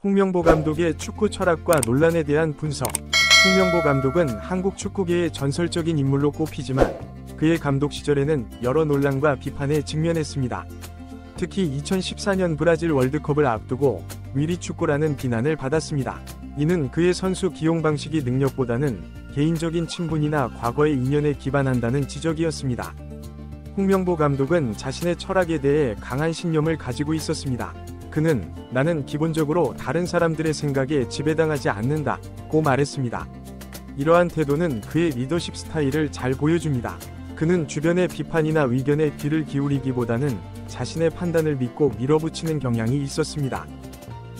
홍명보 감독의 축구 철학과 논란에 대한 분석. 홍명보 감독은 한국 축구계의 전설적인 인물로 꼽히지만 그의 감독 시절에는 여러 논란과 비판에 직면했습니다. 특히 2014년 브라질 월드컵을 앞두고 위리축구라는 비난을 받았습니다. 이는 그의 선수 기용 방식이 능력보다는 개인적인 친분이나 과거의 인연에 기반한다는 지적이었습니다. 홍명보 감독은 자신의 철학에 대해 강한 신념을 가지고 있었습니다. 그는 "나는 기본적으로 다른 사람들의 생각에 지배당하지 않는다고 말했습니다. 이러한 태도는 그의 리더십 스타일을 잘 보여줍니다. 그는 주변의 비판이나 의견에 귀를 기울이기보다는 자신의 판단을 믿고 밀어붙이는 경향이 있었습니다.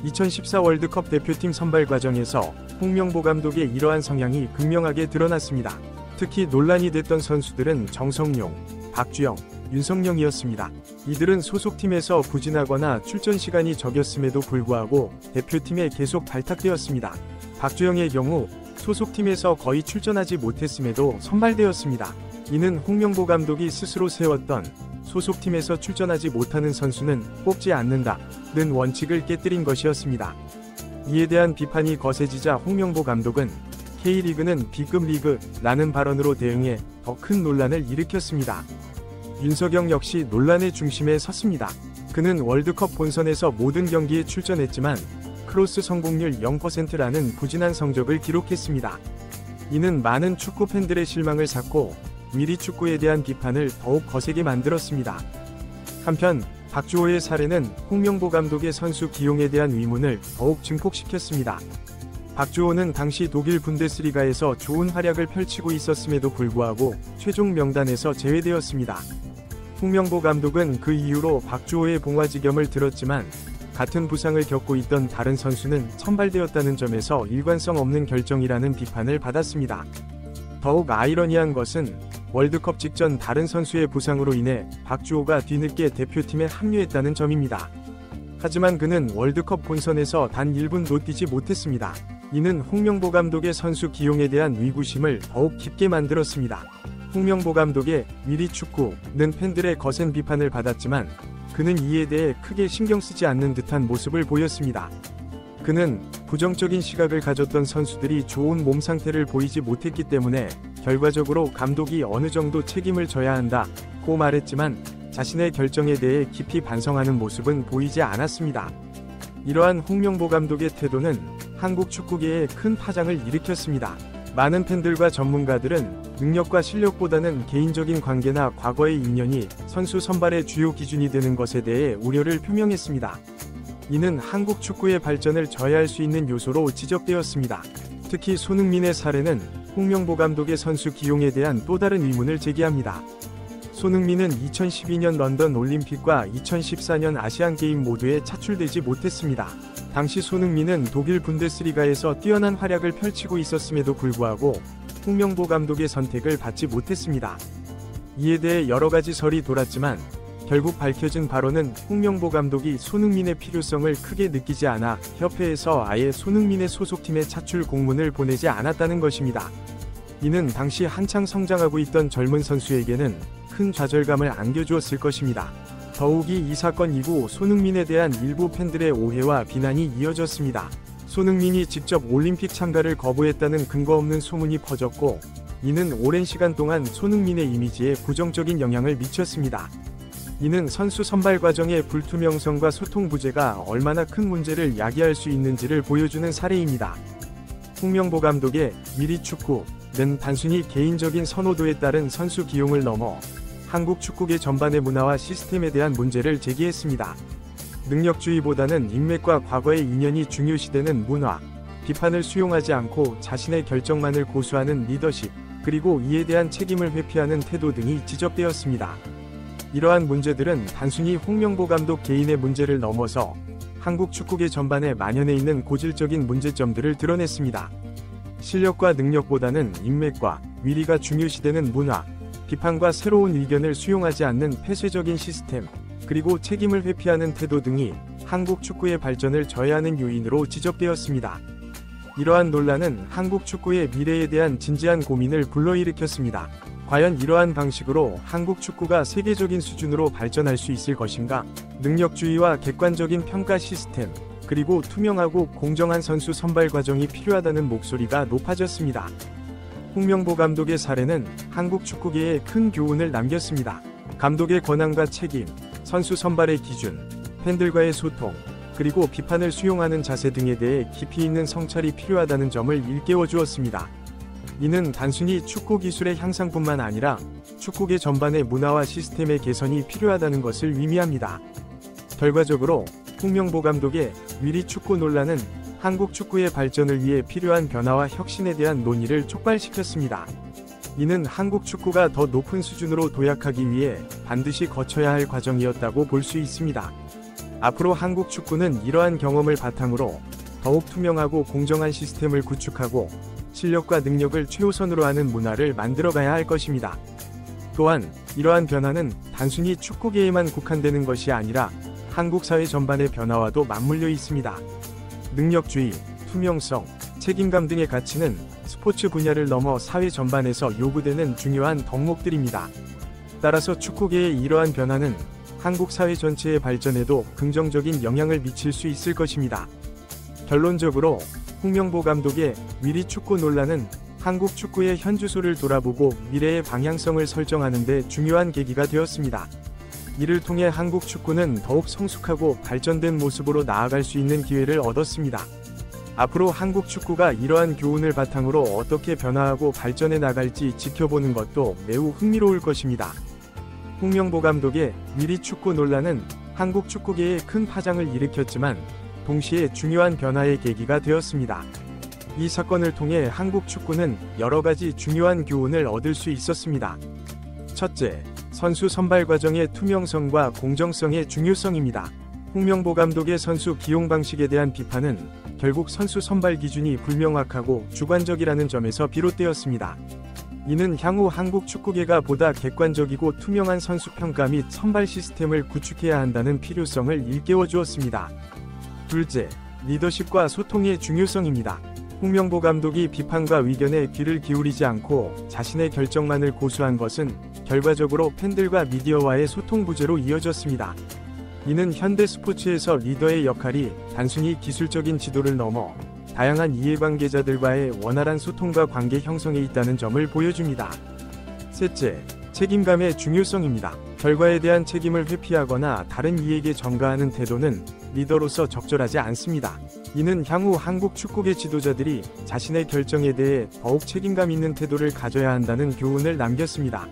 2014 월드컵 대표팀 선발 과정에서 홍명보 감독의 이러한 성향이 극명하게 드러났습니다. 특히 논란이 됐던 선수들은 정성용, 박주영, 윤석영이었습니다. 이들은 소속팀에서 부진하거나 출전 시간이 적였음에도 불구하고 대표팀에 계속 발탁되었습니다. 박주영의 경우 소속팀에서 거의 출전하지 못했음에도 선발되었습니다. 이는 홍명보 감독이 스스로 세웠던 소속팀에서 출전하지 못하는 선수는 뽑지 않는다는 원칙을 깨뜨린 것이었습니다. 이에 대한 비판이 거세지자 홍명보 감독은 K리그는 B급 리그라는 발언으로 대응해 더 큰 논란을 일으켰습니다. 윤석영 역시 논란의 중심에 섰습니다. 그는 월드컵 본선에서 모든 경기에 출전했지만 크로스 성공률 0%라는 부진한 성적을 기록했습니다. 이는 많은 축구 팬들의 실망을 샀고 위리축구에 대한 비판을 더욱 거세게 만들었습니다. 한편 박주호의 사례는 홍명보 감독의 선수 기용에 대한 의문을 더욱 증폭시켰습니다. 박주호는 당시 독일 분데스리가에서 좋은 활약을 펼치고 있었음에도 불구하고 최종 명단에서 제외되었습니다. 홍명보 감독은 그 이후로 박주호의 봉화지겸을 들었지만 같은 부상을 겪고 있던 다른 선수는 선발되었다는 점에서 일관성 없는 결정이라는 비판을 받았습니다. 더욱 아이러니한 것은 월드컵 직전 다른 선수의 부상으로 인해 박주호가 뒤늦게 대표팀에 합류했다는 점입니다. 하지만 그는 월드컵 본선에서 단 1분도 뛰지 못했습니다. 이는 홍명보 감독의 선수 기용에 대한 의구심을 더욱 깊게 만들었습니다. 홍명보 감독의 위리축구는 팬들의 거센 비판을 받았지만 그는 이에 대해 크게 신경 쓰지 않는 듯한 모습을 보였습니다. 그는 부정적인 시각을 가졌던 선수들이 좋은 몸 상태를 보이지 못했기 때문에 결과적으로 감독이 어느 정도 책임을 져야 한다고 말했지만 자신의 결정에 대해 깊이 반성하는 모습은 보이지 않았습니다. 이러한 홍명보 감독의 태도는 한국 축구계에 큰 파장을 일으켰습니다. 많은 팬들과 전문가들은 능력과 실력보다는 개인적인 관계나 과거의 인연이 선수 선발의 주요 기준이 되는 것에 대해 우려를 표명했습니다. 이는 한국 축구의 발전을 저해할 수 있는 요소로 지적되었습니다. 특히 손흥민의 사례는 홍명보 감독의 선수 기용에 대한 또 다른 의문을 제기합니다. 손흥민은 2012년 런던 올림픽과 2014년 아시안게임 모두에 차출되지 못했습니다. 당시 손흥민은 독일 분데스리가에서 뛰어난 활약을 펼치고 있었음에도 불구하고 홍명보 감독의 선택을 받지 못했습니다. 이에 대해 여러가지 설이 돌았지만 결국 밝혀진 바로는 홍명보 감독이 손흥민의 필요성을 크게 느끼지 않아 협회에서 아예 손흥민의 소속팀에 차출 공문을 보내지 않았다는 것입니다. 이는 당시 한창 성장하고 있던 젊은 선수에게는 큰 좌절감을 안겨주었을 것입니다. 더욱이 이 사건 이후 손흥민에 대한 일부 팬들의 오해와 비난이 이어졌습니다. 손흥민이 직접 올림픽 참가를 거부했다는 근거 없는 소문이 퍼졌고 이는 오랜 시간 동안 손흥민의 이미지에 부정적인 영향을 미쳤습니다. 이는 선수 선발 과정의 불투명성과 소통 부재가 얼마나 큰 문제를 야기할 수 있는지를 보여주는 사례입니다. 홍명보 감독의 위리축구는 단순히 개인적인 선호도에 따른 선수 기용을 넘어 한국 축구계 전반의 문화와 시스템에 대한 문제를 제기했습니다. 능력주의보다는 인맥과 과거의 인연이 중요시되는 문화, 비판을 수용하지 않고 자신의 결정만을 고수하는 리더십, 그리고 이에 대한 책임을 회피하는 태도 등이 지적되었습니다. 이러한 문제들은 단순히 홍명보 감독 개인의 문제를 넘어서 한국 축구계 전반에 만연해 있는 고질적인 문제점들을 드러냈습니다. 실력과 능력보다는 인맥과 위리가 중요시되는 문화, 비판과 새로운 의견을 수용하지 않는 폐쇄적인 시스템, 그리고 책임을 회피하는 태도 등이 한국 축구의 발전을 저해하는 요인으로 지적되었습니다. 이러한 논란은 한국 축구의 미래에 대한 진지한 고민을 불러일으켰습니다. 과연 이러한 방식으로 한국 축구가 세계적인 수준으로 발전할 수 있을 것인가? 능력주의와 객관적인 평가 시스템, 그리고 투명하고 공정한 선수 선발 과정이 필요하다는 목소리가 높아졌습니다. 홍명보 감독의 사례는 한국 축구계에 큰 교훈을 남겼습니다. 감독의 권한과 책임, 선수 선발의 기준, 팬들과의 소통, 그리고 비판을 수용하는 자세 등에 대해 깊이 있는 성찰이 필요하다는 점을 일깨워 주었습니다. 이는 단순히 축구 기술의 향상뿐만 아니라 축구계 전반의 문화와 시스템의 개선이 필요하다는 것을 의미합니다. 결과적으로 홍명보 감독의 위리 축구 논란은 한국 축구의 발전을 위해 필요한 변화와 혁신에 대한 논의를 촉발시켰습니다. 이는 한국 축구가 더 높은 수준으로 도약하기 위해 반드시 거쳐야 할 과정이었다고 볼 수 있습니다. 앞으로 한국 축구는 이러한 경험을 바탕으로 더욱 투명하고 공정한 시스템을 구축하고 실력과 능력을 최우선으로 하는 문화를 만들어가야 할 것입니다. 또한 이러한 변화는 단순히 축구계에만 국한되는 것이 아니라 한국 사회 전반의 변화와도 맞물려 있습니다. 능력주의, 투명성, 책임감 등의 가치는 스포츠 분야를 넘어 사회 전반에서 요구되는 중요한 덕목들입니다. 따라서 축구계의 이러한 변화는 한국 사회 전체의 발전에도 긍정적인 영향을 미칠 수 있을 것입니다. 결론적으로 홍명보 감독의 위리 축구 논란은 한국 축구의 현주소를 돌아보고 미래의 방향성을 설정하는 데 중요한 계기가 되었습니다. 이를 통해 한국 축구는 더욱 성숙하고 발전된 모습으로 나아갈 수 있는 기회를 얻었습니다. 앞으로 한국 축구가 이러한 교훈을 바탕으로 어떻게 변화하고 발전해 나갈지 지켜보는 것도 매우 흥미로울 것입니다. 홍명보 감독의 위리 축구 논란은 한국 축구계에 큰 파장을 일으켰지만 동시에 중요한 변화의 계기가 되었습니다. 이 사건을 통해 한국 축구는 여러 가지 중요한 교훈을 얻을 수 있었습니다. 첫째, 선수 선발 과정의 투명성과 공정성의 중요성입니다. 홍명보 감독의 선수 기용 방식에 대한 비판은 결국 선수 선발 기준이 불명확하고 주관적이라는 점에서 비롯되었습니다. 이는 향후 한국 축구계가 보다 객관적이고 투명한 선수 평가 및 선발 시스템을 구축해야 한다는 필요성을 일깨워 주었습니다. 둘째, 리더십과 소통의 중요성입니다. 홍명보 감독이 비판과 의견에 귀를 기울이지 않고 자신의 결정만을 고수한 것은 결과적으로 팬들과 미디어와의 소통 부재로 이어졌습니다. 이는 현대 스포츠에서 리더의 역할이 단순히 기술적인 지도를 넘어 다양한 이해관계자들과의 원활한 소통과 관계 형성에 있다는 점을 보여줍니다. 셋째, 책임감의 중요성입니다. 결과에 대한 책임을 회피하거나 다른 이에게 전가하는 태도는 리더로서 적절하지 않습니다. 이는 향후 한국 축구계 지도자들이 자신의 결정에 대해 더욱 책임감 있는 태도를 가져야 한다는 교훈을 남겼습니다.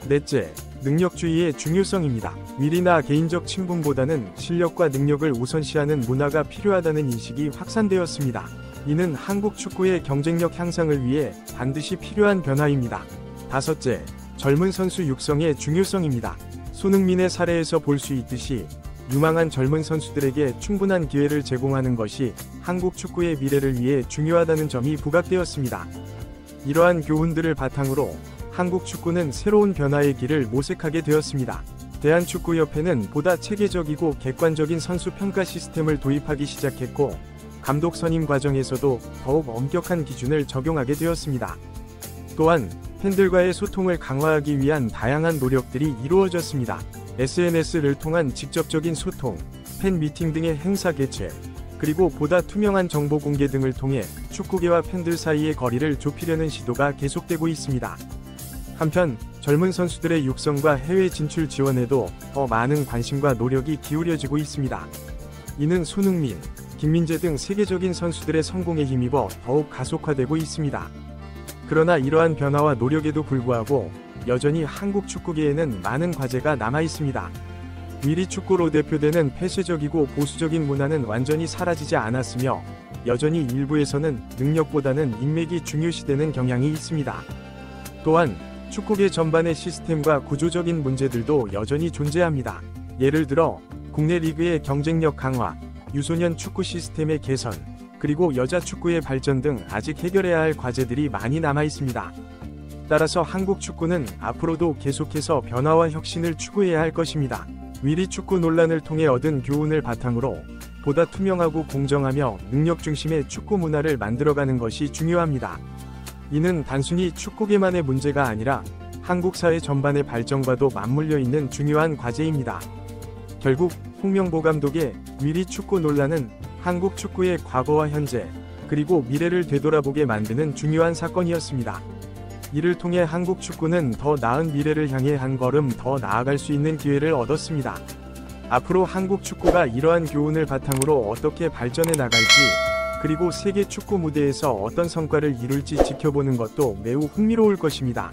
넷째, 능력주의의 중요성입니다. 위리나 개인적 친분보다는 실력과 능력을 우선시하는 문화가 필요하다는 인식이 확산되었습니다. 이는 한국 축구의 경쟁력 향상을 위해 반드시 필요한 변화입니다. 다섯째, 젊은 선수 육성의 중요성입니다. 손흥민의 사례에서 볼 수 있듯이 유망한 젊은 선수들에게 충분한 기회를 제공하는 것이 한국 축구의 미래를 위해 중요하다는 점이 부각되었습니다. 이러한 교훈들을 바탕으로 한국 축구는 새로운 변화의 길을 모색하게 되었습니다. 대한축구협회는 보다 체계적이고 객관적인 선수 평가 시스템을 도입하기 시작했고, 감독 선임 과정에서도 더욱 엄격한 기준을 적용하게 되었습니다. 또한 팬들과의 소통을 강화하기 위한 다양한 노력들이 이루어졌습니다. SNS를 통한 직접적인 소통, 팬 미팅 등의 행사 개최, 그리고 보다 투명한 정보 공개 등을 통해 축구계와 팬들 사이의 거리를 좁히려는 시도가 계속되고 있습니다. 한편 젊은 선수들의 육성과 해외 진출 지원에도 더 많은 관심과 노력이 기울여지고 있습니다. 이는 손흥민, 김민재 등 세계적인 선수들의 성공에 힘입어 더욱 가속화되고 있습니다. 그러나 이러한 변화와 노력에도 불구하고 여전히 한국 축구계에는 많은 과제가 남아 있습니다. 위리 축구로 대표되는 폐쇄적이고 보수적인 문화는 완전히 사라지지 않았으며, 여전히 일부에서는 능력보다는 인맥이 중요시되는 경향이 있습니다. 또한 축구계 전반의 시스템과 구조적인 문제들도 여전히 존재합니다. 예를 들어 국내 리그의 경쟁력 강화, 유소년 축구 시스템의 개선, 그리고 여자 축구의 발전 등 아직 해결해야 할 과제들이 많이 남아 있습니다. 따라서 한국 축구는 앞으로도 계속해서 변화와 혁신을 추구해야 할 것입니다. 위리 축구 논란을 통해 얻은 교훈을 바탕으로 보다 투명하고 공정하며 능력 중심의 축구 문화를 만들어가는 것이 중요합니다. 이는 단순히 축구계만의 문제가 아니라 한국 사회 전반의 발전과도 맞물려 있는 중요한 과제입니다. 결국 홍명보 감독의 위리 축구 논란은 한국 축구의 과거와 현재, 그리고 미래를 되돌아보게 만드는 중요한 사건이었습니다. 이를 통해 한국 축구는 더 나은 미래를 향해 한 걸음 더 나아갈 수 있는 기회를 얻었습니다. 앞으로 한국 축구가 이러한 교훈을 바탕으로 어떻게 발전해 나갈지, 그리고 세계 축구 무대에서 어떤 성과를 이룰지 지켜보는 것도 매우 흥미로울 것입니다.